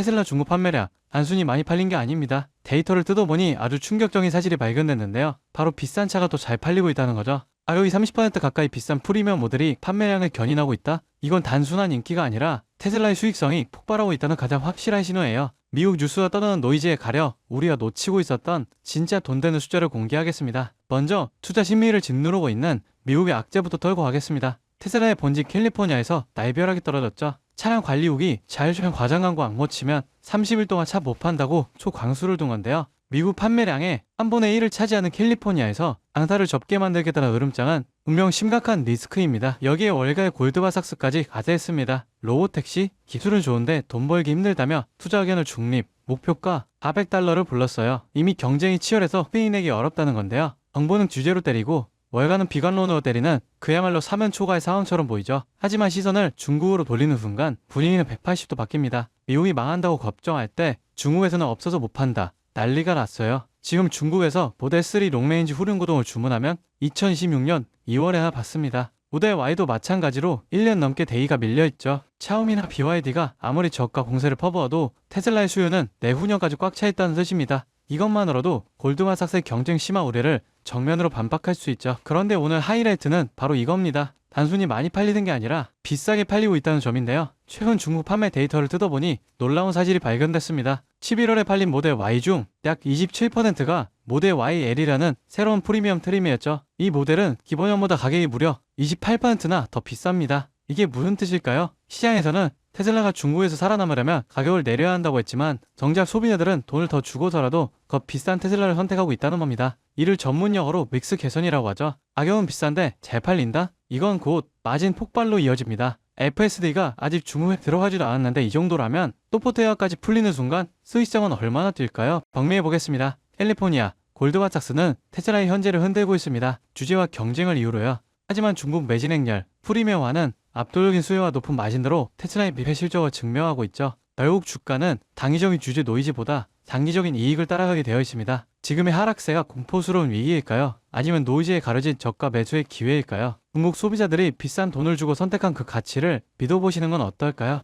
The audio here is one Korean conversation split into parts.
테슬라 중고 판매량 단순히 많이 팔린 게 아닙니다. 데이터를 뜯어보니 아주 충격적인 사실이 발견됐는데요. 바로 비싼 차가 더 잘 팔리고 있다는 거죠. 가격이 30% 가까이 비싼 프리미엄 모델이 판매량을 견인하고 있다? 이건 단순한 인기가 아니라 테슬라의 수익성이 폭발하고 있다는 가장 확실한 신호예요. 미국 뉴스가 떠도는 노이즈에 가려 우리가 놓치고 있었던 진짜 돈 되는 숫자를 공개하겠습니다. 먼저 투자 심리를 짓누르고 있는 미국의 악재부터 털고 가겠습니다. 테슬라의 본지 캘리포니아에서 날벼락이 떨어졌죠. 차량 관리국이 자율주행 과장광고 안 고치면 30일 동안 차 못 판다고 초광수를 둔 건데요. 미국 판매량의 1분의 1을 차지하는 캘리포니아에서 앙탈을 접게 만들겠다는 으름장은 분명 심각한 리스크입니다. 여기에 월가의 골드바삭스까지 가세했습니다. 로보택시? 기술은 좋은데 돈 벌기 힘들다며 투자 의견을 중립, 목표가 $400를 불렀어요. 이미 경쟁이 치열해서 회인에게 어렵다는 건데요. 정보는 주제로 때리고 월가는 비관론으로 때리는 그야말로 사면 초과의 상황처럼 보이죠. 하지만 시선을 중국으로 돌리는 순간 분위기는 180도 바뀝니다. 미국이 망한다고 걱정할 때 중국에서는 없어서 못 판다. 난리가 났어요. 지금 중국에서 모델 3 롱레인지 후륜구동을 주문하면 2026년 2월에 하나 받습니다. 모델 Y도 마찬가지로 1년 넘게 대기가 밀려있죠. 샤오미나 BYD가 아무리 저가 공세를 퍼부어도 테슬라의 수요는 내후년까지 꽉 차 있다는 뜻입니다. 이것만으로도 골드만삭스의 경쟁 심화 우려를 정면으로 반박할 수 있죠. 그런데 오늘 하이라이트는 바로 이겁니다. 단순히 많이 팔리는 게 아니라 비싸게 팔리고 있다는 점인데요. 최근 중국 판매 데이터를 뜯어보니 놀라운 사실이 발견됐습니다. 11월에 팔린 모델 Y 중 약 27%가 모델 Y L이라는 새로운 프리미엄 트림이었죠. 이 모델은 기본형보다 가격이 무려 28%나 더 비쌉니다. 이게 무슨 뜻일까요? 시장에서는 테슬라가 중국에서 살아남으려면 가격을 내려야 한다고 했지만 정작 소비자들은 돈을 더 주고서라도 더 비싼 테슬라를 선택하고 있다는 겁니다. 이를 전문 용어로 믹스 개선이라고 하죠. 가격은 비싼데 잘 팔린다? 이건 곧 마진 폭발로 이어집니다. FSD가 아직 중국에 들어가지도 않았는데 이 정도라면 소프트웨어까지 풀리는 순간 수익성은 얼마나 뛸까요? 정리해보겠습니다. 캘리포니아 골드바삭스는 테슬라의 현재를 흔들고 있습니다. 주제와 경쟁을 이유로요. 하지만 중국 매진 행렬, 프리미엄화는 압도적인 수요와 높은 마진으로 테슬라의 미래 실적을 증명하고 있죠. 결국 주가는 당위적인 주제 노이즈보다 장기적인 이익을 따라가게 되어 있습니다. 지금의 하락세가 공포스러운 위기일까요? 아니면 노이즈에 가려진 저가 매수의 기회일까요? 중국 소비자들이 비싼 돈을 주고 선택한 그 가치를 믿어보시는 건 어떨까요?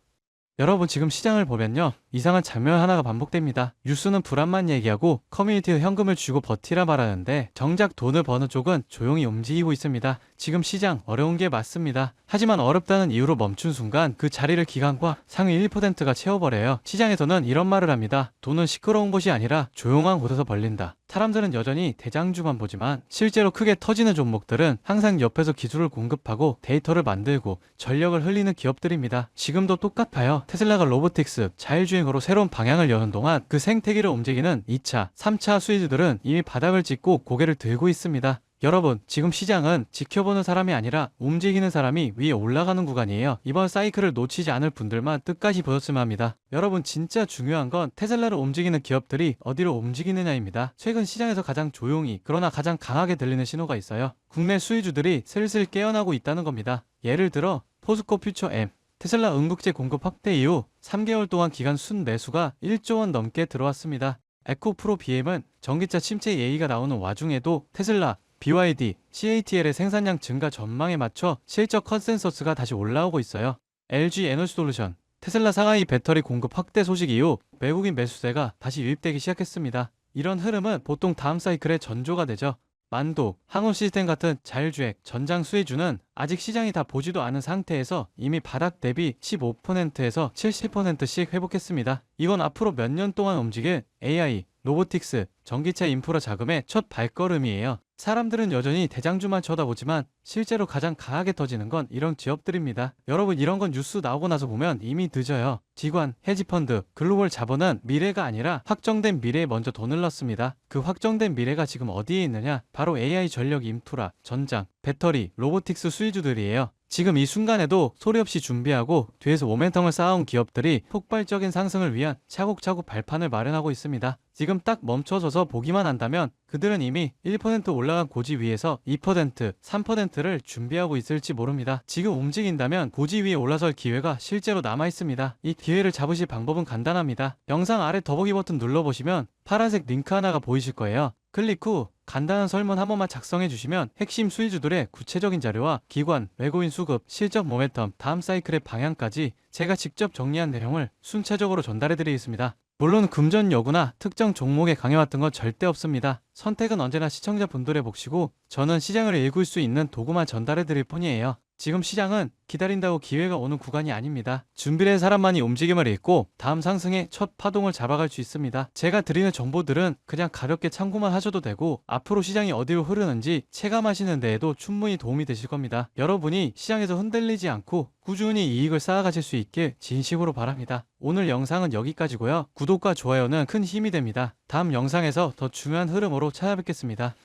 여러분 지금 시장을 보면요. 이상한 장면 하나가 반복됩니다. 뉴스는 불안만 얘기하고 커뮤니티에 현금을 주고 버티라 말하는데 정작 돈을 버는 쪽은 조용히 움직이고 있습니다. 지금 시장 어려운 게 맞습니다. 하지만 어렵다는 이유로 멈춘 순간 그 자리를 기관과 상위 1%가 채워버려요. 시장에서는 이런 말을 합니다. 돈은 시끄러운 곳이 아니라 조용한 곳에서 벌린다. 사람들은 여전히 대장주만 보지만 실제로 크게 터지는 종목들은 항상 옆에서 기술을 공급하고 데이터를 만들고 전력을 흘리는 기업들입니다. 지금도 똑같아요. 테슬라가 로보틱스, 자율주행으로 새로운 방향을 여는 동안 그 생태계를 움직이는 2차, 3차 수혜주들은 이미 바닥을 찍고 고개를 들고 있습니다. 여러분, 지금 시장은 지켜보는 사람이 아니라 움직이는 사람이 위에 올라가는 구간이에요. 이번 사이클을 놓치지 않을 분들만 끝까지 보셨으면 합니다. 여러분, 진짜 중요한 건 테슬라를 움직이는 기업들이 어디로 움직이느냐입니다. 최근 시장에서 가장 조용히 그러나 가장 강하게 들리는 신호가 있어요. 국내 수혜주들이 슬슬 깨어나고 있다는 겁니다. 예를 들어 포스코 퓨처 M, 테슬라 응급제 공급 확대 이후 3개월 동안 기간 순매수가 1조 원 넘게 들어왔습니다. 에코프로 BM은 전기차 침체 얘기가 나오는 와중에도 테슬라, BYD, CATL의 생산량 증가 전망에 맞춰 실적 컨센서스가 다시 올라오고 있어요. LG 에너지솔루션, 테슬라 상하이 배터리 공급 확대 소식 이후 외국인 매수세가 다시 유입되기 시작했습니다. 이런 흐름은 보통 다음 사이클의 전조가 되죠. 만도, 항우시스템 같은 자율주행, 전장 수혜주는 아직 시장이 다 보지도 않은 상태에서 이미 바닥 대비 15%에서 70%씩 회복했습니다. 이건 앞으로 몇 년 동안 움직일 AI, 로보틱스, 전기차 인프라 자금의 첫 발걸음이에요. 사람들은 여전히 대장주만 쳐다보지만 실제로 가장 강하게 터지는 건 이런 기업들입니다. 여러분 이런 건 뉴스 나오고 나서 보면 이미 늦어요. 기관, 헤지펀드, 글로벌 자본은 미래가 아니라 확정된 미래에 먼저 돈을 넣습니다. 그 확정된 미래가 지금 어디에 있느냐? 바로 AI 전력 인프라, 전장, 배터리, 로보틱스 수혜주들이에요. 지금 이 순간에도 소리 없이 준비하고 뒤에서 모멘텀을 쌓아온 기업들이 폭발적인 상승을 위한 차곡차곡 발판을 마련하고 있습니다. 지금 딱 멈춰서서 보기만 한다면 그들은 이미 1% 올라간 고지 위에서 2%, 3%를 준비하고 있을지 모릅니다. 지금 움직인다면 고지 위에 올라설 기회가 실제로 남아 있습니다. 이 기회를 잡으실 방법은 간단합니다. 영상 아래 더보기 버튼 눌러보시면 파란색 링크 하나가 보이실 거예요. 클릭 후 간단한 설문 한 번만 작성해 주시면 핵심 수혜주들의 구체적인 자료와 기관, 외국인 수급, 실적 모멘텀, 다음 사이클의 방향까지 제가 직접 정리한 내용을 순차적으로 전달해드리겠습니다. 물론 금전 여구나 특정 종목에 강해왔던 건 절대 없습니다. 선택은 언제나 시청자분들의 몫이고 저는 시장을 읽을 수 있는 도구만 전달해드릴 뿐이에요. 지금 시장은 기다린다고 기회가 오는 구간이 아닙니다. 준비된 사람만이 움직임을 읽고 다음 상승의 첫 파동을 잡아갈 수 있습니다. 제가 드리는 정보들은 그냥 가볍게 참고만 하셔도 되고 앞으로 시장이 어디로 흐르는지 체감하시는 데에도 충분히 도움이 되실 겁니다. 여러분이 시장에서 흔들리지 않고 꾸준히 이익을 쌓아가실 수 있길 진심으로 바랍니다. 오늘 영상은 여기까지고요. 구독과 좋아요는 큰 힘이 됩니다. 다음 영상에서 더 중요한 흐름으로 찾아뵙겠습니다.